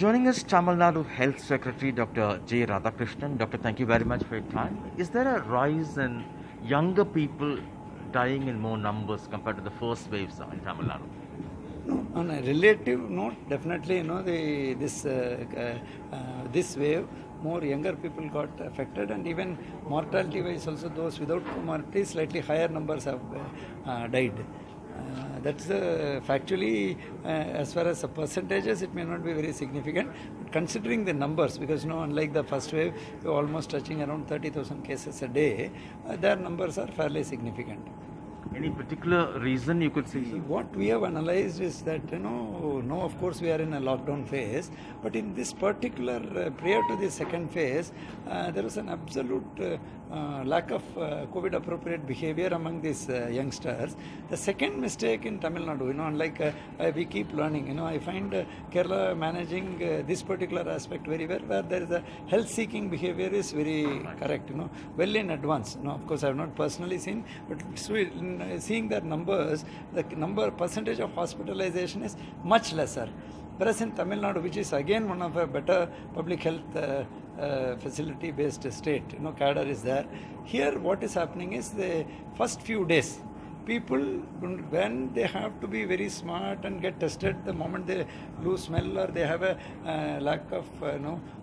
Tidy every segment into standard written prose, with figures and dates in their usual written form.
Joining us, Tamil Nadu Health Secretary Dr. J. Radhakrishnan. Doctor, thank you very much for your time. Is there a rise in younger people dying in more numbers compared to the first waves in Tamil Nadu? No, on a relative note, definitely, this wave, more younger people got affected, and even mortality-wise also those without comorbidities, slightly higher numbers have died. That's factually, as far as the percentages, it may not be very significant, but considering the numbers, because unlike the first wave, we're almost touching around 30,000 cases a day, their numbers are fairly significant. Any particular reason you could see? What we have analyzed is that, of course we are in a lockdown phase, but in this particular, prior to the second phase, there was an absolute lack of COVID appropriate behavior among these youngsters. The second mistake in Tamil Nadu, unlike we keep learning, I find Kerala managing this particular aspect very well, where there is a health seeking behavior is very correct, well in advance. Of course I have not personally seen, but seeing their numbers, the percentage of hospitalization is much lesser. Whereas in Tamil Nadu, which is again one of a better public health facility based state, cadre is there. Here what is happening is the first few days, people, when they have to be very smart and get tested the moment they lose smell or they have a lack of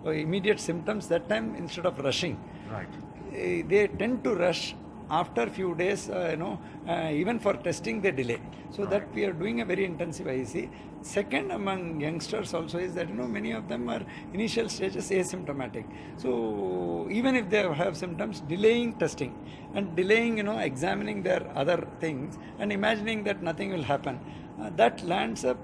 immediate symptoms, that time instead of rushing, right, they tend to rush. After few days, even for testing they delay. So that we are doing a very intensive IEC. Second, among youngsters also is that many of them are initial stages asymptomatic. So even if they have symptoms, delaying testing and delaying examining their other things and imagining that nothing will happen. That lands up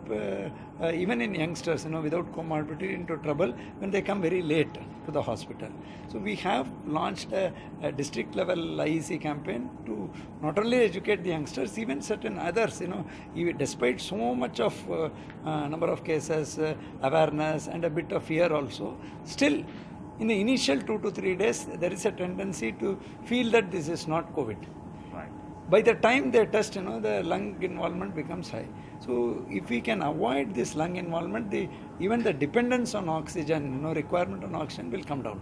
even in youngsters, without comorbidity, into trouble when they come very late to the hospital. So we have launched a district level IEC campaign to not only educate the youngsters, even certain others, despite so much of number of cases, awareness and a bit of fear also, still in the initial 2 to 3 days, there is a tendency to feel that this is not COVID. By the time they test, the lung involvement becomes high. So if we can avoid this lung involvement, even the dependence on oxygen, requirement on oxygen will come down.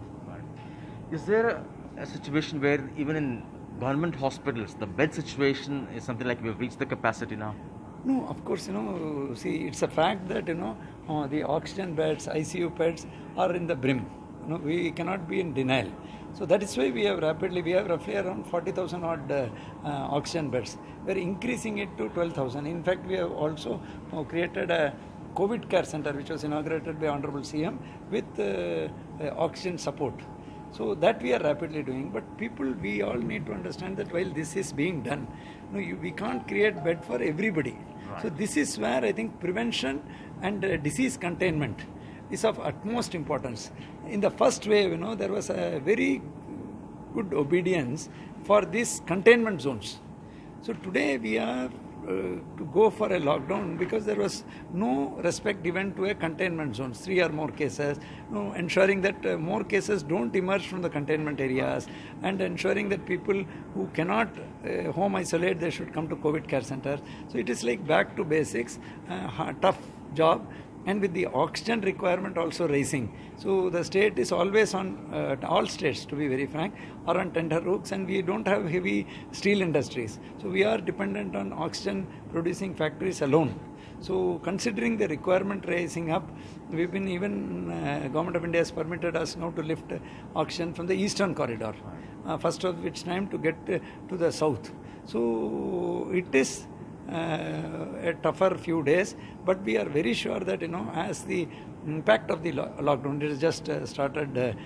Is there a situation where even in government hospitals, the bed situation is something like we've reached the capacity now? No, of course, see, it's a fact that, the oxygen beds, ICU beds are in the brim. We cannot be in denial. So that is why we have roughly around 40,000 odd oxygen beds. We are increasing it to 12,000. In fact, we have also created a COVID care center which was inaugurated by Honorable CM with oxygen support. So that we are rapidly doing. But we all need to understand that while this is being done, we can't create bed for everybody. Right. So this is where I think prevention and disease containment is of utmost importance. In the first wave, there was a very good obedience for these containment zones. So today we are to go for a lockdown because there was no respect given to a containment zone, 3 or more cases, ensuring that more cases don't emerge from the containment areas, and ensuring that people who cannot home isolate, they should come to COVID care centers. So it is like back to basics, tough job. And with the oxygen requirement also rising. So the state is always on, all states to be very frank, are on tender hooks, and we don't have heavy steel industries. So we are dependent on oxygen producing factories alone. So considering the requirement rising up, we've been Government of India has permitted us now to lift oxygen from the eastern corridor, first of which time to get to the south. So it is a tougher few days, but we are very sure that as the impact of the lockdown, it has just started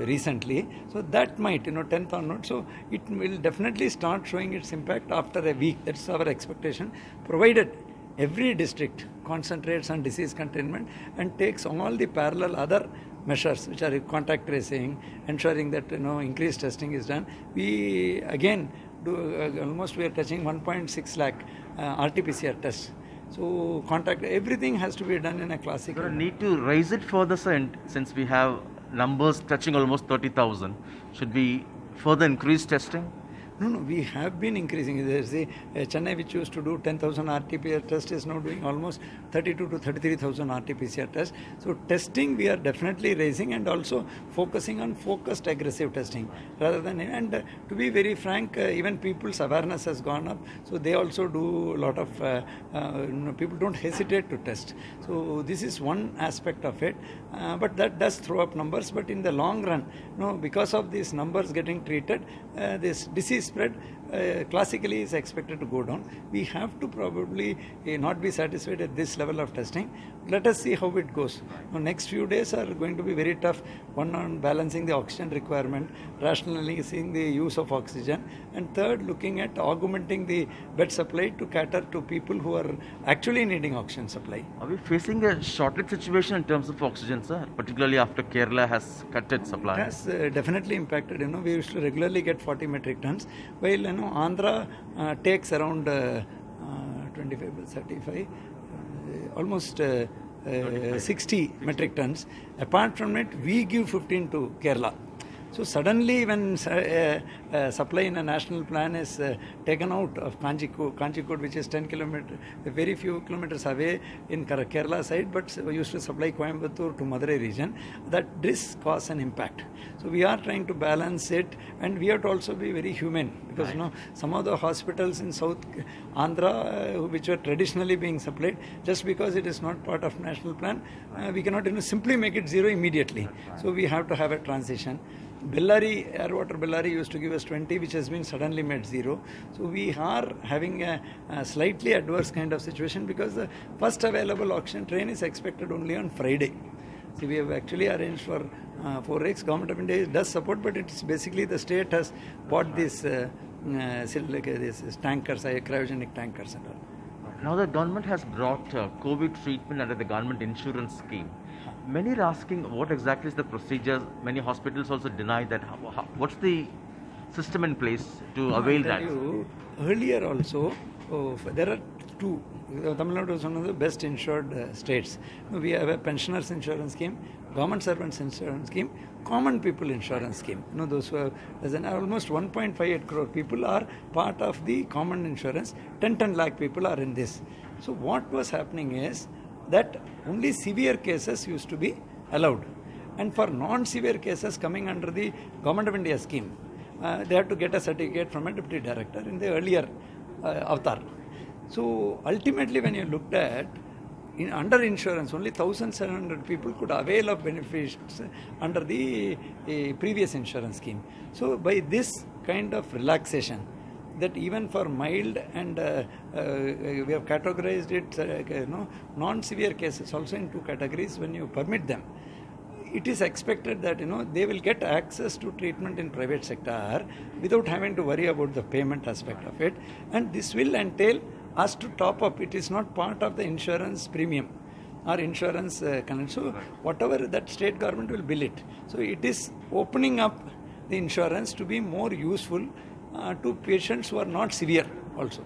recently, so that might 10th onward, so it will definitely start showing its impact after a week. That's our expectation, provided every district concentrates on disease containment and takes all the parallel other measures which are contact tracing, ensuring that increased testing is done. We again almost we are touching 1.6 lakh RT-PCR tests. So everything has to be done in a classical. We need to raise it further, since we have numbers touching almost 30,000. Should we further increase testing? No, we have been increasing. There's Chennai, which used to do 10,000 RT-PCR test, is now doing almost 32 to 33,000 RT-PCR tests. So testing, we are definitely raising, and also focusing on focused aggressive testing rather than. And to be very frank, even people's awareness has gone up. So they also do a lot of. People don't hesitate to test. So this is one aspect of it, but that does throw up numbers. But in the long run, because of these numbers getting treated, this disease spread classically is expected to go down. We have to probably not be satisfied at this level of testing. Let us see how it goes. Now, next few days are going to be very tough. One, on balancing the oxygen requirement, rationalizing the use of oxygen, and third, looking at augmenting the bed supply to cater to people who are actually needing oxygen supply. Are we facing a shortage situation in terms of oxygen, sir? Particularly after Kerala has cut its supply. It has definitely impacted. We used to regularly get 40 metric tons, while Andhra takes around 25, 35, almost 60 metric tons. Apart from it, we give 15 to Kerala. So suddenly, when supply in a national plan is taken out of Kanchikode, which is 10 kilometers, very few kilometers away in Kerala side, but we used to supply Coimbatore to Madurai region, that this cause an impact. So we are trying to balance it, and we have to also be very humane, because some of the hospitals in South Andhra, which were traditionally being supplied, just because it is not part of national plan, we cannot simply make it zero immediately. So we have to have a transition. Bellary, Airwater Bellary used to give us 20, which has been suddenly made zero. So we are having a slightly adverse kind of situation, because the first available oxygen train is expected only on Friday. See, we have actually arranged for 4 rigs. Government of India does support, but it's basically the state has bought these tankers, cryogenic tankers and all. Now the government has brought COVID treatment under the government insurance scheme. Many are asking what exactly is the procedure. Many hospitals also deny that. What's the system in place to avail that? Earlier also, there are two. Tamil Nadu is one of the best insured states. We have a pensioners insurance scheme, government servants insurance scheme, common people insurance scheme. Those who have, almost 1.58 crore people are part of the common insurance. 10 lakh people are in this. So what was happening is that only severe cases used to be allowed, and for non-severe cases coming under the Government of India scheme, they had to get a certificate from a deputy director in the earlier avatar. So ultimately, when you looked at under insurance, only 1,700 people could avail of benefits under the previous insurance scheme. So by this kind of relaxation, that even for mild and we have categorized it, non-severe cases also in two categories. When you permit them, it is expected that they will get access to treatment in private sector without having to worry about the payment aspect of it, and this will entail us to top up. It is not part of the insurance premium or insurance so whatever that state government will bill it. So it is opening up the insurance to be more useful to patients who are not severe also.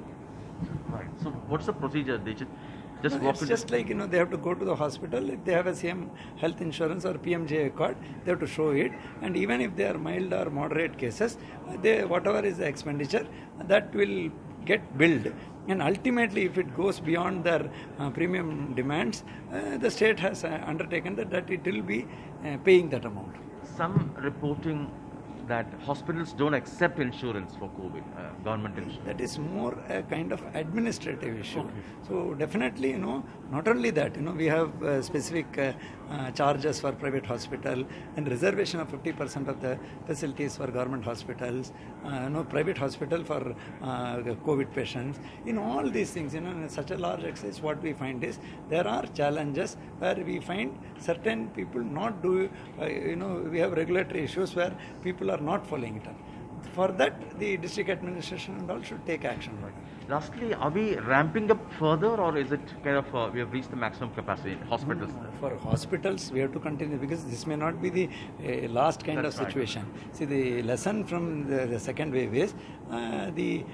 Right. So what's the procedure? They just walk it's just like they have to go to the hospital. If they have a CM health insurance or PMJ card, they have to show it. And even if they are mild or moderate cases, whatever is the expenditure, that will get billed. And ultimately, if it goes beyond their premium demands, the state has undertaken that it will be paying that amount. Some reporting that hospitals don't accept insurance for COVID, government insurance. That is more a kind of administrative issue. Okay. So definitely, not only that, we have specific charges for private hospital and reservation of 50% of the facilities for government hospitals, private hospital for COVID patients. In all these things, in such a large exercise, what we find is there are challenges where we find certain people not do, we have regulatory issues where people are not following it up. For that, the district administration and all should take action. Lastly, are we ramping up further, or is it kind of we have reached the maximum capacity in hospitals? For hospitals, we have to continue, because this may not be the last kind of situation. Right. See, the lesson from the second wave is the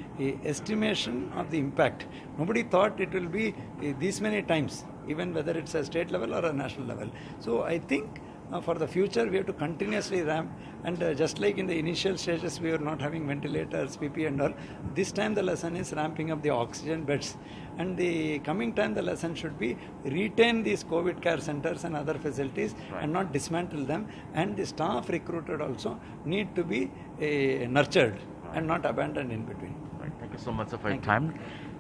estimation of the impact. Nobody thought it will be these many times, even whether it's a state level or a national level. So I think For the future, we have to continuously ramp. And just like in the initial stages, we were not having ventilators, PP and all. This time the lesson is ramping up the oxygen beds. And the coming time the lesson should be retain these COVID care centers and other facilities and not dismantle them. And the staff recruited also need to be nurtured and not abandoned in between. Right. Thank you so much for your time.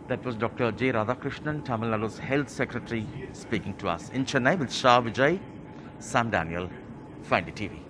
That was Dr. J. Radhakrishnan, Tamil Nadu's Health Secretary, speaking to us in Chennai with Shah Vijay, Sam Daniel, Find It TV.